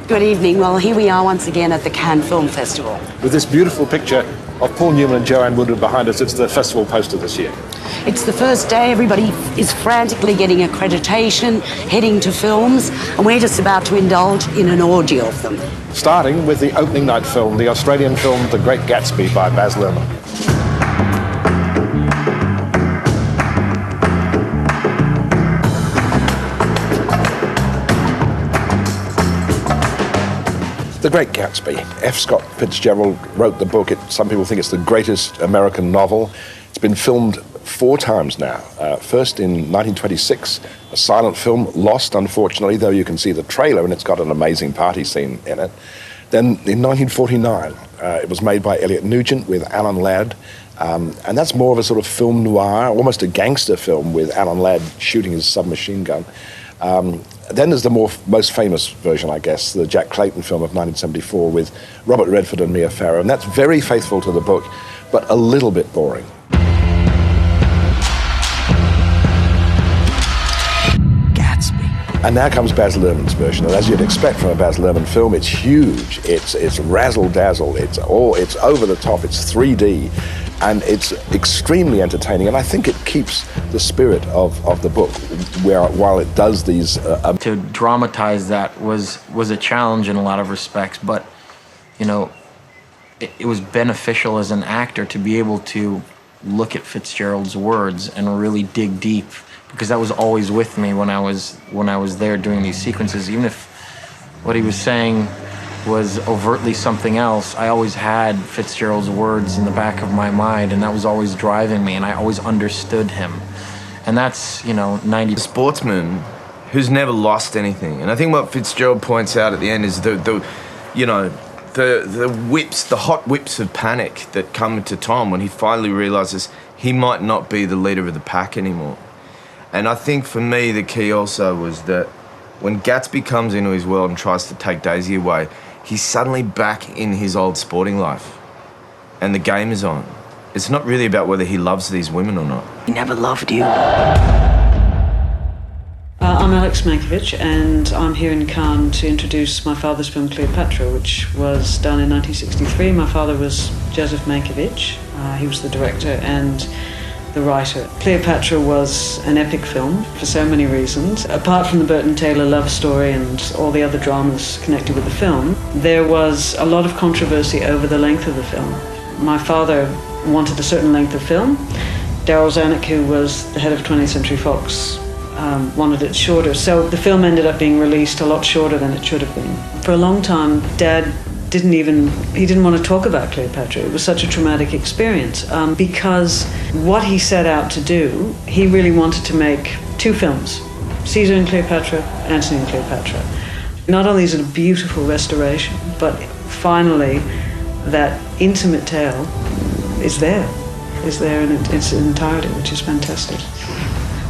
Good evening. Well, here we are once again at the Cannes Film Festival. With this beautiful picture of Paul Newman and Joanne Woodward behind us, it's the festival poster this year. It's the first day. Everybody is frantically getting accreditation, heading to films, and we're just about to indulge in an orgy of them. Starting with the opening night film, the Australian film The Great Gatsby by Baz Luhrmann. The Great Gatsby. F. Scott Fitzgerald wrote the book. Some people think it's the greatest American novel. It's been filmed 4 times now. First in 1926, a silent film, lost unfortunately, though you can see the trailer and it's got an amazing party scene in it. Then in 1949, it was made by Elliot Nugent with Alan Ladd. And that's more of a sort of film noir, almost a gangster film with Alan Ladd shooting his submachine gun. Then there's the most famous version, I guess, the Jack Clayton film of 1974 with Robert Redford and Mia Farrow. And that's very faithful to the book, but a little bit boring. Gatsby. And now comes Baz Luhrmann's version. And as you'd expect from a Baz Luhrmann film, it's huge, it's razzle-dazzle, it's over the top, it's 3D. And it's extremely entertaining, and I think it keeps the spirit of the book, while it does these... To dramatize that was a challenge in a lot of respects, but, you know, it was beneficial as an actor to be able to look at Fitzgerald's words and really dig deep, because that was always with me when I was there doing these sequences. Even if what he was saying was overtly something else, I always had Fitzgerald's words in the back of my mind, and that was always driving me, and I always understood him. And that's, you know, 90... A sportsman who's never lost anything. And I think what Fitzgerald points out at the end is the whips, the hot whips of panic that come to Tom when he finally realizes he might not be the leader of the pack anymore. And I think for me the key also was that when Gatsby comes into his world and tries to take Daisy away, he's suddenly back in his old sporting life. And the game is on. It's not really about whether he loves these women or not. He never loved you. I'm Alex Mankiewicz, and I'm here in Cannes to introduce my father's film Cleopatra, which was done in 1963. My father was Joseph Mankiewicz. He was the director and the writer. Cleopatra was an epic film for so many reasons. Apart from the Burton Taylor love story and all the other dramas connected with the film, there was a lot of controversy over the length of the film. My father wanted a certain length of film. Darryl Zanuck, who was the head of 20th Century Fox, wanted it shorter. So the film ended up being released a lot shorter than it should have been. For a long time, Dad didn't want to talk about Cleopatra. It was such a traumatic experience because what he set out to do, he really wanted to make 2 films, Caesar and Cleopatra, Antony and Cleopatra. Not only is it a beautiful restoration, but finally that intimate tale is there in its entirety, which is fantastic.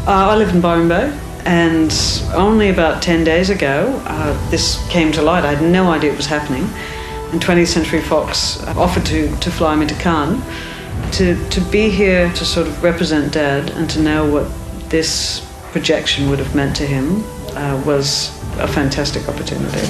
I live in Byron Bay, and only about 10 days ago, this came to light. I had no idea it was happening. And 20th Century Fox offered to fly me to Cannes to be here to sort of represent Dad and to know what this projection would have meant to him was a fantastic opportunity.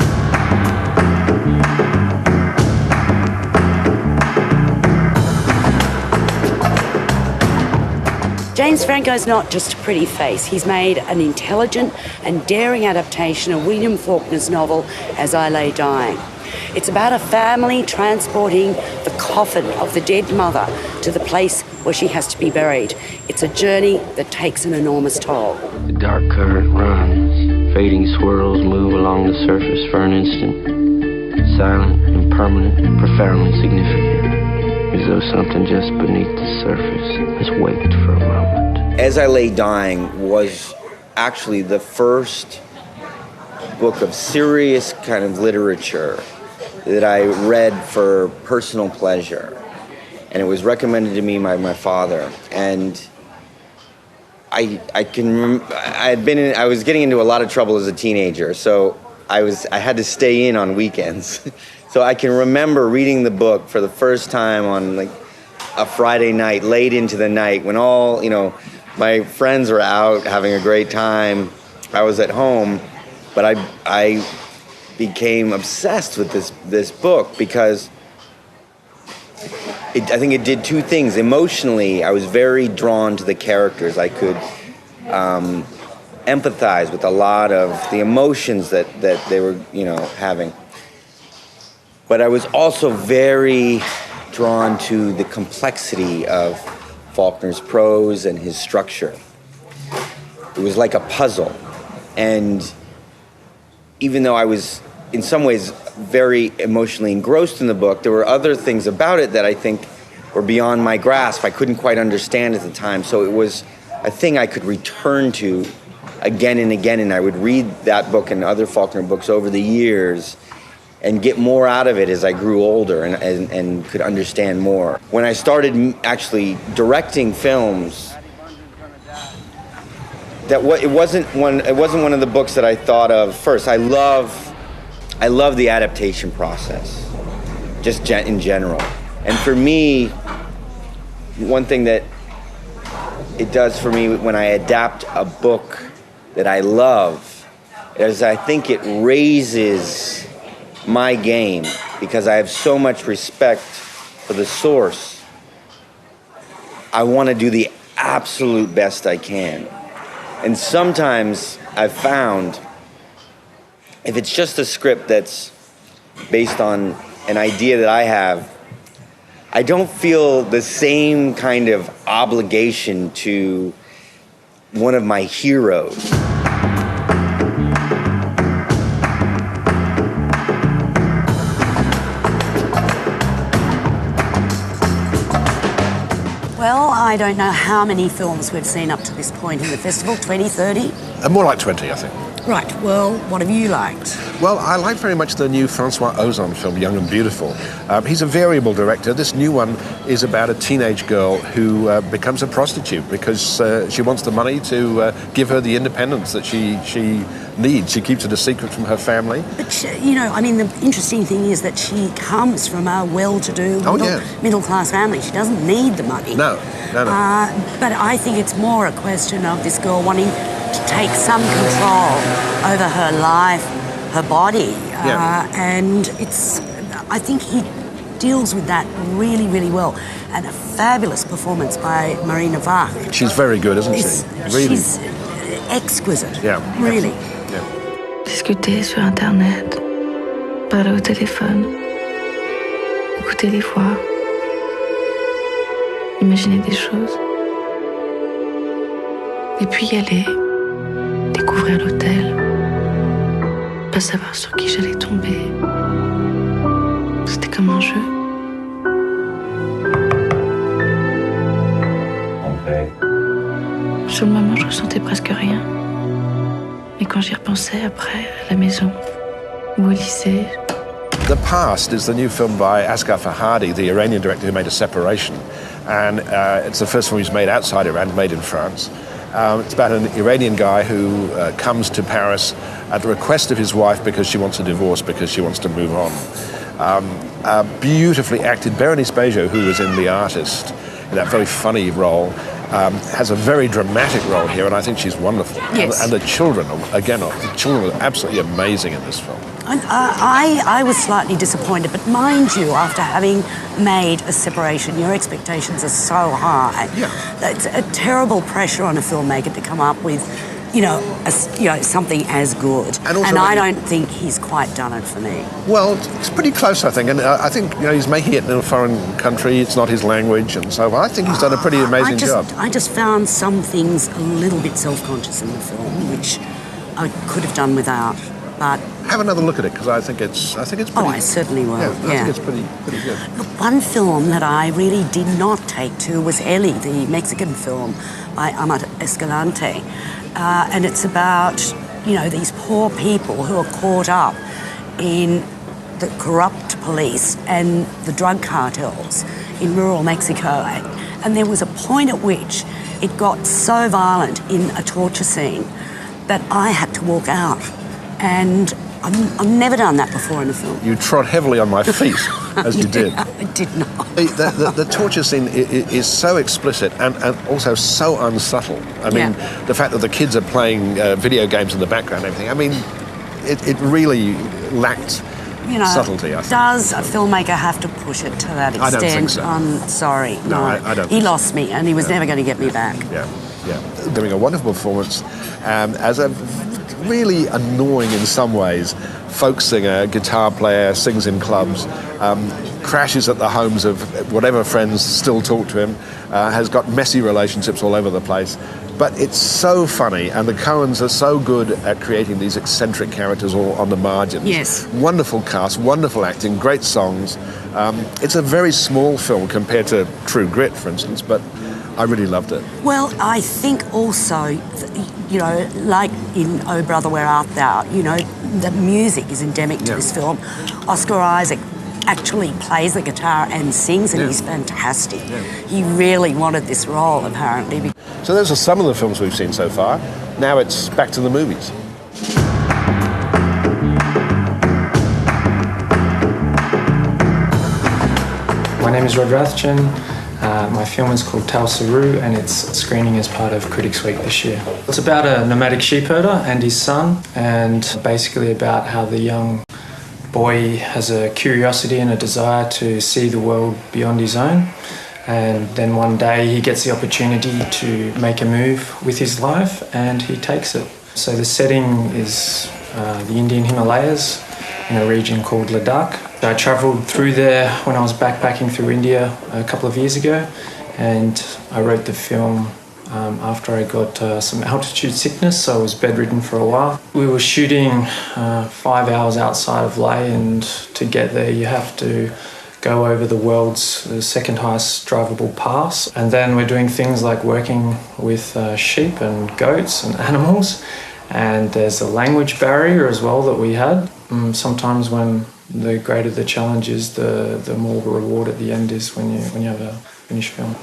James Franco's not just a pretty face. He's made an intelligent and daring adaptation of William Faulkner's novel As I Lay Dying. It's about a family transporting the coffin of the dead mother to the place where she has to be buried. It's a journey that takes an enormous toll. The dark current runs, fading swirls move along the surface for an instant, silent, impermanent, profoundly significant, as though something just beneath the surface has waked for a moment. As I Lay Dying was actually the first book of serious kind of literature that I read for personal pleasure, and it was recommended to me by my father. And I was getting into a lot of trouble as a teenager, so I had to stay in on weekends. So I can remember reading the book for the first time on like a Friday night, late into the night, when all my friends were out having a great time. I was at home, but I became obsessed with this book because I think it did two things. Emotionally, I was very drawn to the characters. I could empathize with a lot of the emotions that they were, having. But I was also very drawn to the complexity of Faulkner's prose and his structure. It was like a puzzle. And even though I was, in some ways, very emotionally engrossed in the book, there were other things about it that I think were beyond my grasp. I couldn't quite understand at the time. So it was a thing I could return to again and again, and I would read that book and other Faulkner books over the years and get more out of it as I grew older and could understand more. When I started actually directing films, it wasn't one of the books that I thought of first. I love the adaptation process, just in general. And for me, one thing that it does for me when I adapt a book that I love is I think it raises my game because I have so much respect for the source. I want to do the absolute best I can. And sometimes I've found if it's just a script that's based on an idea that I have, I don't feel the same kind of obligation to one of my heroes. Well, I don't know how many films we've seen up to this point in the festival, 20, 30? More like 20, I think. Right, well, what have you liked? Well, I like very much the new Francois Ozon film, Young and Beautiful. He's a variable director. This new one is about a teenage girl who becomes a prostitute because she wants the money to give her the independence that she needs. She keeps it a secret from her family. But, the interesting thing is that she comes from a well-to-do middle-class family. She doesn't need the money. No. But I think it's more a question of this girl wanting to take some control over her life, her body. And I think he deals with that really, really well. And a fabulous performance by Marina Vach. She's very good, isn't she? Really. She's exquisite. Yeah. Really. Yeah. Discuter sur Internet, parler au téléphone, écouter les voix, imaginer des choses. Et puis y aller, découvrir l'hôtel, pas savoir sur qui j'allais tomber. C'était comme un jeu. Sur le moment, je ressentais presque rien. Mais quand j'y repensais après, à la maison ou au lycée... The Past is the new film by Asghar Farhadi, the Iranian director who made A Separation. And it's the first film he's made outside Iran, made in France. It's about an Iranian guy who comes to Paris at the request of his wife because she wants a divorce, because she wants to move on. Beautifully acted. Berenice Bejo, who was in The Artist, in that very funny role, has a very dramatic role here, and I think she's wonderful. Yes. And the children, the children are absolutely amazing in this film. I was slightly disappointed, but mind you, after having made A Separation, your expectations are so high. Yeah. It's a terrible pressure on a filmmaker to come up with, something as good. And I don't think he's quite done it for me. Well, it's pretty close, I think. And I think he's making it in a foreign country. It's not his language, and so I think he's done a pretty amazing job. I just found some things a little bit self-conscious in the film, which I could have done without. But have another look at it, because I think it's pretty. Oh, I certainly will. Yeah, I think it's pretty good. Look, one film that I really did not take to was Ellie, the Mexican film by Amat Escalante. And it's about, these poor people who are caught up in the corrupt police and the drug cartels in rural Mexico. And there was a point at which it got so violent in a torture scene that I had to walk out. And I've never done that before in a film. You trod heavily on my feet, as you did. I did not. The torture scene is so explicit and also so unsubtle. I mean, the fact that the kids are playing video games in the background and everything, I mean, it really lacked You know, subtlety, I think. does a filmmaker have to push it to that extent? I don't think so. I'm sorry. No, I don't He think so. lost me, and he was never going to get me back. Yeah. Doing a wonderful performance as a really annoying in some ways folk singer, guitar player, sings in clubs, crashes at the homes of whatever friends still talk to him, has got messy relationships all over the place. But it's so funny, and the Coens are so good at creating these eccentric characters all on the margins. Yes. Wonderful cast, wonderful acting, great songs. It's a very small film compared to True Grit, for instance, but I really loved it. Well, I think also, you know, like in Oh Brother, Where Art Thou, you know, the music is endemic to this film. Oscar Isaac actually plays the guitar and sings, and he's fantastic. He really wanted this role, apparently. So those are some of the films we've seen so far. Now it's back to the movies. My name is Rod Rathjen. My film is called Tal Saru, and it's screening as part of Critics Week this year. It's about a nomadic sheepherder and his son, and basically about how the young boy has a curiosity and a desire to see the world beyond his own. And then one day he gets the opportunity to make a move with his life, and he takes it. So the setting is the Indian Himalayas in a region called Ladakh. I travelled through there when I was backpacking through India a couple of years ago, and I wrote the film after I got some altitude sickness, so I was bedridden for a while. We were shooting 5 hours outside of Leh, and to get there you have to go over the world's second highest drivable pass. And then we're doing things like working with sheep and goats and animals. And there's a language barrier as well that we had. Sometimes when the greater the challenge is, the more reward at the end is when you have a finished film.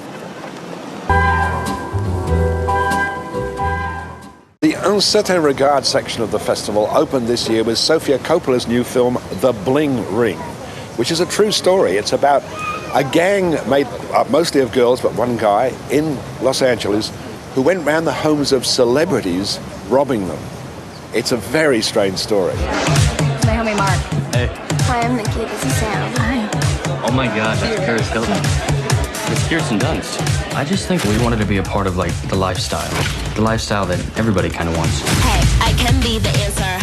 The Un Certain Regard section of the festival opened this year with Sofia Coppola's new film, The Bling Ring, which is a true story. It's about a gang made up mostly of girls, but one guy in Los Angeles who went round the homes of celebrities robbing them. It's a very strange story. My homie Mark. Hey. Hi, I'm Nikki. This is Sam. Hi. Oh my God, that's Paris Hilton. It's Kirsten Dunst. I just think we wanted to be a part of, like, the lifestyle that everybody kind of wants. Hey, I can be the answer.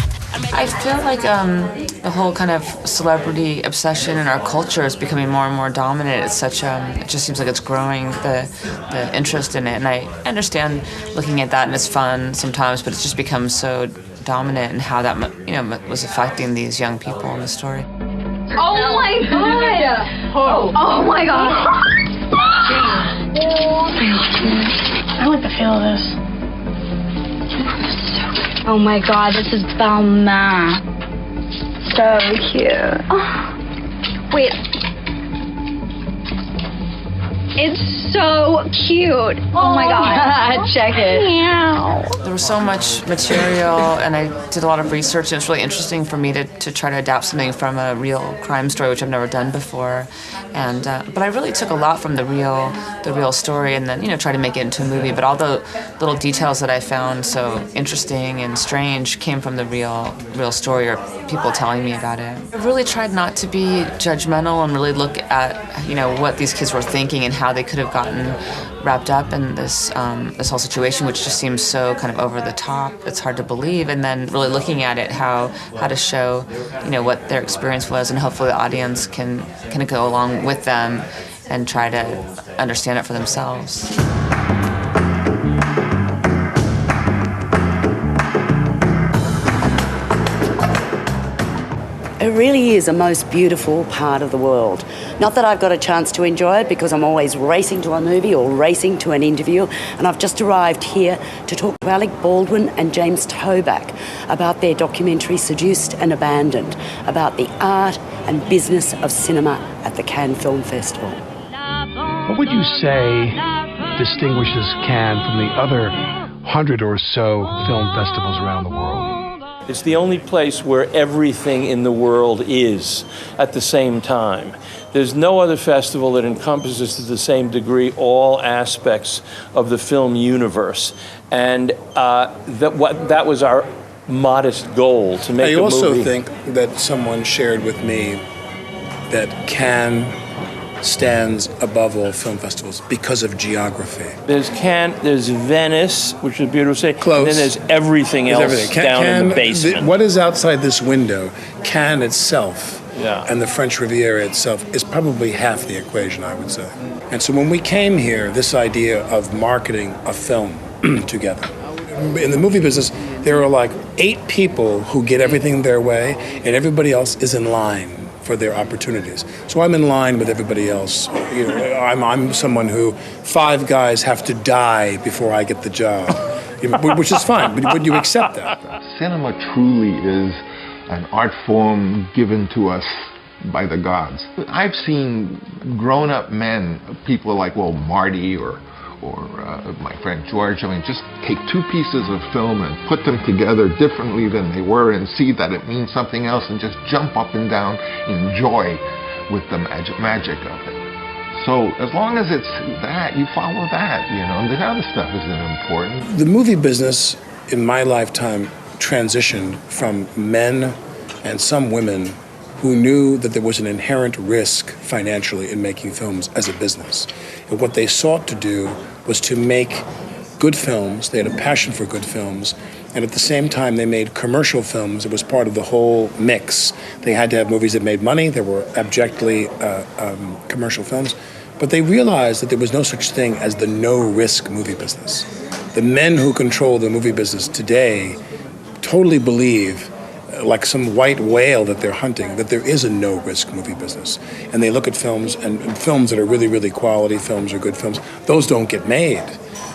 I feel like the whole kind of celebrity obsession in our culture is becoming more and more dominant. It's such it just seems like it's growing, the interest in it, and I understand looking at that, and it's fun sometimes, but it's just become so dominant, and how that was affecting these young people in the story. Oh my God! Oh my God! I like the feel of this. Oh my God, this is Balmain. So cute. Oh, wait. It's so cute. Oh my God. Check it. Meow. There was so much material, and I did a lot of research, and it's really interesting for me to try to adapt something from a real crime story, which I've never done before. And but I really took a lot from the real story, and then try to make it into a movie. But all the little details that I found so interesting and strange came from the real story, or people telling me about it. I really tried not to be judgmental, and really look at what these kids were thinking and how they could have gotten wrapped up in this whole situation, which just seems so kind of over the top. It's hard to believe, and then really looking at it, how to show what their experience was, and hopefully the audience can kind of go along with them and try to understand it for themselves. It really is a most beautiful part of the world. Not that I've got a chance to enjoy it, because I'm always racing to a movie or racing to an interview, and I've just arrived here to talk to Alec Baldwin and James Toback about their documentary Seduced and Abandoned, about the art and business of cinema at the Cannes Film Festival. What would you say distinguishes Cannes from the other 100 or so film festivals around the world? It's the only place where everything in the world is at the same time. There's no other festival that encompasses to the same degree all aspects of the film universe. And that was our modest goal to make I a movie. also think that someone shared with me that Cannes stands above all film festivals because of geography. There's Cannes, there's Venice, which is beautiful to say. Close. And then there's everything else down in the basement. What is outside this window, Cannes itself, Yeah. and the French Riviera itself is probably half the equation, I would say. And so when we came here, this idea of marketing a film together. In the movie business, there are like 8 people who get everything their way, and everybody else is in line for their opportunities. So I'm in line with everybody else. You know, I'm someone who 5 guys have to die before I get the job, which is fine. But would you accept that? Cinema truly is an art form given to us by the gods. I've seen grown-up men, people like, well, Marty or my friend George, I mean, just take 2 pieces of film and put them together differently than they were and see that it means something else and just jump up and down in joy with the magic of it. So as long as it's that, you follow that, you know, and the other stuff isn't important. The movie business in my lifetime transitioned from men and some women who knew that there was an inherent risk financially in making films as a business. And what they sought to do was to make good films. They had a passion for good films. And at the same time, they made commercial films. It was part of the whole mix. They had to have movies that made money. There were abjectly commercial films. But they realized that there was no such thing as the no-risk movie business. The men who control the movie business today totally believe, like some white whale that they're hunting, that there is a no-risk movie business. And they look at films, and films that are really, really quality films or good films, those don't get made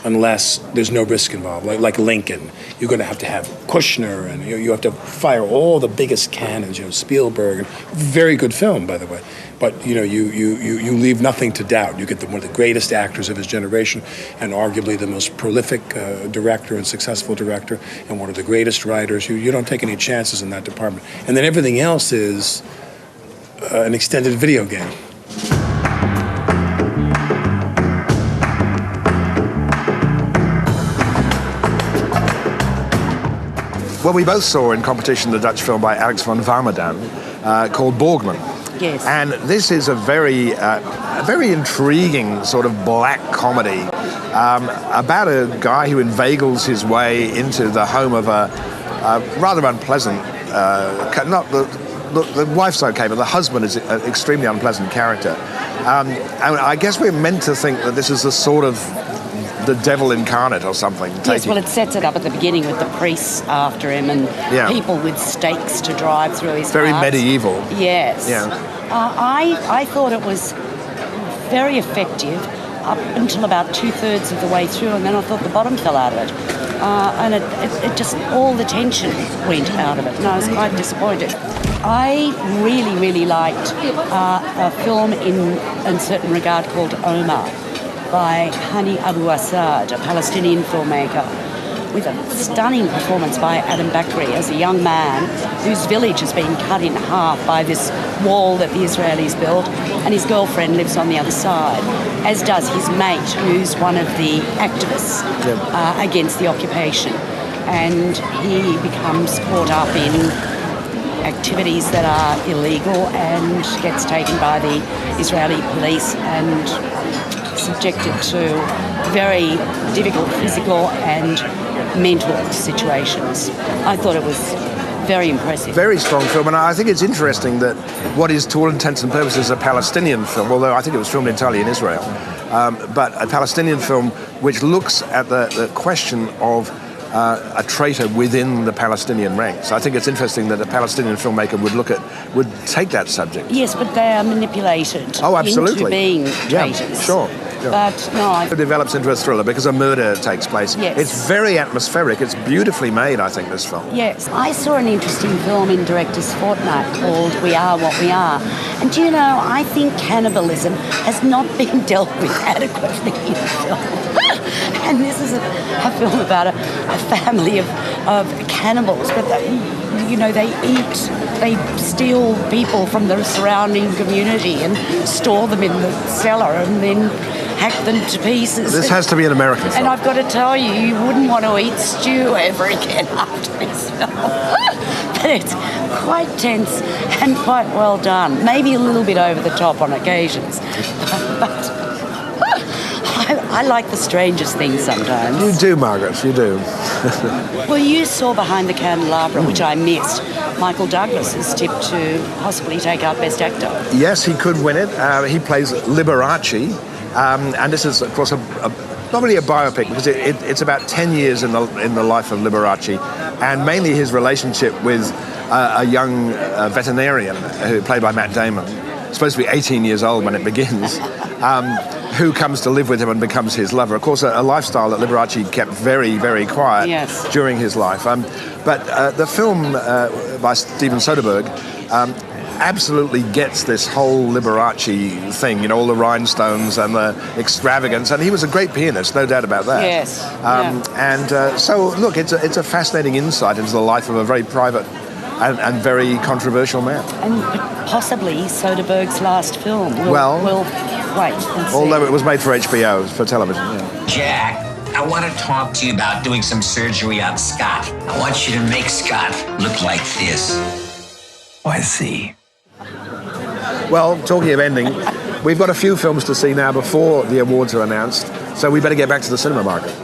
unless there's no risk involved. Like Lincoln, you're going to have Kushner, and you have to fire all the biggest cannons, Spielberg. Very good film, by the way. But you leave nothing to doubt. You get one of the greatest actors of his generation, and arguably the most prolific director and successful director, and one of the greatest writers. You don't take any chances in that department. And then everything else is an extended video game. Well, we both saw in competition the Dutch film by Alex van Warmerdam called Borgman. Yes. And this is a very intriguing sort of black comedy about a guy who inveigles his way into the home of a rather unpleasant, the wife's okay, but the husband is an extremely unpleasant character. And I guess we're meant to think that this is the sort of the devil incarnate or something. Yes, well, it sets it up at the beginning with the priests after him and people with stakes to drive through his Very hearts. medieval. Yes. Yeah. I thought it was very effective up until about 2/3 of the way through, and then I thought the bottom fell out of it. And it just, all the tension went out of it, and I was quite disappointed. I really, really liked a film in a certain regard called Omar, by Hani Abu Assad, a Palestinian filmmaker, with a stunning performance by Adam Bakri as a young man whose village has been cut in half by this wall that the Israelis built, and his girlfriend lives on the other side, as does his mate, who's one of the activists against the occupation. And he becomes caught up in activities that are illegal and gets taken by the Israeli police and subjected to very difficult physical and mental situations. I thought it was very impressive. Very strong film, and I think it's interesting that what is, to all intents and purposes, a Palestinian film, although I think it was filmed entirely in Israel, but a Palestinian film which looks at the question of a traitor within the Palestinian ranks. I think it's interesting that a Palestinian filmmaker would take that subject. Yes, but they are manipulated absolutely. into being traitors. Yeah, sure. But no, it develops into a thriller because a murder takes place. Yes. It's very atmospheric. It's beautifully made, I think, this film. Yes. I saw an interesting film in Director's Fortnight called We Are What We Are. And do you know, I think cannibalism has not been dealt with adequately in film. And this is a film about a family of cannibals. But you know, they steal people from the surrounding community and store them in the cellar and then hack them to pieces. This has to be an American film. And I've got to tell you, you wouldn't want to eat stew ever again after this film. But it's quite tense and quite well done. Maybe a little bit over the top on occasions. But I like the strangest things sometimes. You do, Margaret, you do. Well, you saw Behind the Candelabra, which I missed. Michael Douglas is tipped to possibly take out Best Actor. Yes, he could win it. He plays Liberace. And this is, of course, not really a biopic, because it's about 10 years in the life of Liberace, and mainly his relationship with a young veterinarian played by Matt Damon, supposed to be 18 years old when it begins, who comes to live with him and becomes his lover. Of course, a lifestyle that Liberace kept very, very quiet during his life. But the film by Steven Soderbergh absolutely gets this whole Liberace thing, you know, all the rhinestones and the extravagance, and he was a great pianist, no doubt about that. Yes. And so, look, it's a fascinating insight into the life of a very private and very controversial man. And possibly Soderbergh's last film. We'll wait and see. Although it was made for HBO, for television. Yeah. Jack, I want to talk to you about doing some surgery on Scott. I want you to make Scott look like this. Oh, I see. Well, talking of ending, we've got a few films to see now before the awards are announced, so we better get back to the cinema market.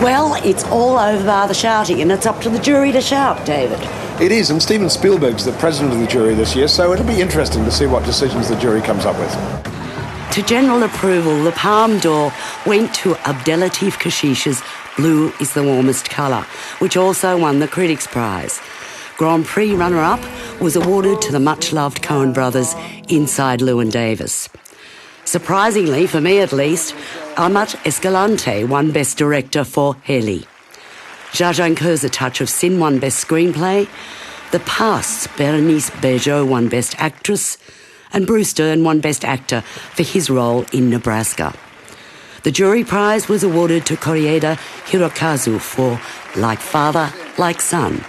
Well, it's all over bar the shouting, and it's up to the jury to shout, David. It is, and Steven Spielberg's the president of the jury this year, so it'll be interesting to see what decisions the jury comes up with. To general approval, the Palme d'Or went to Abdelatif Kashish's Blue is the Warmest Colour, which also won the Critics' Prize. Grand Prix runner-up was awarded to the much-loved Coen brothers Inside Llewyn Davis. Surprisingly, for me at least, Amat Escalante won Best Director for Heli. Jarjanko's A Touch of Sin won Best Screenplay. The Past's Berenice Bejo won Best Actress. And Bruce Dern won Best Actor for his role in Nebraska. The jury prize was awarded to Koreeda Hirokazu for Like Father, Like Son.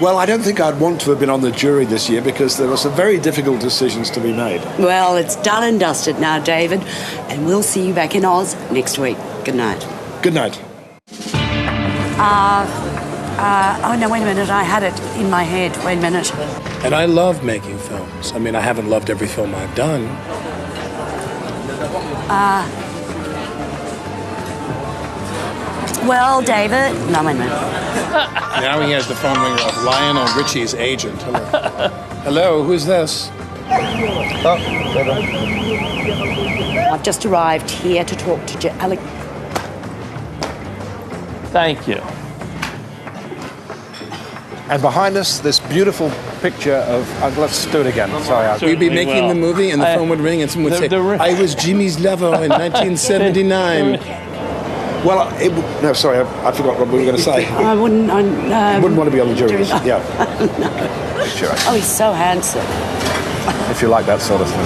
Well, I don't think I'd want to have been on the jury this year because there were some very difficult decisions to be made. Well, it's done and dusted now, David, and we'll see you back in Oz next week. Good night. Good night. Oh, no, wait a minute. I had it in my head. Wait a minute. And I love making films. I mean, I haven't loved every film I've done. Well, David... No, wait a minute. Now he has the phone ringer of Lionel Richie's agent. Hello. Hello, who's this? I've just arrived here to talk to Alec. Thank you. And behind us, this beautiful picture of... let's do it again. Sorry. We'd be making the movie and the phone would ring and someone would say, I was Jimmy's lover in 1979. Well, no, sorry, I forgot what we were going to say. I wouldn't... wouldn't want to be on the jury. Yeah. No. Sure. Oh, he's so handsome. If you like that sort of thing.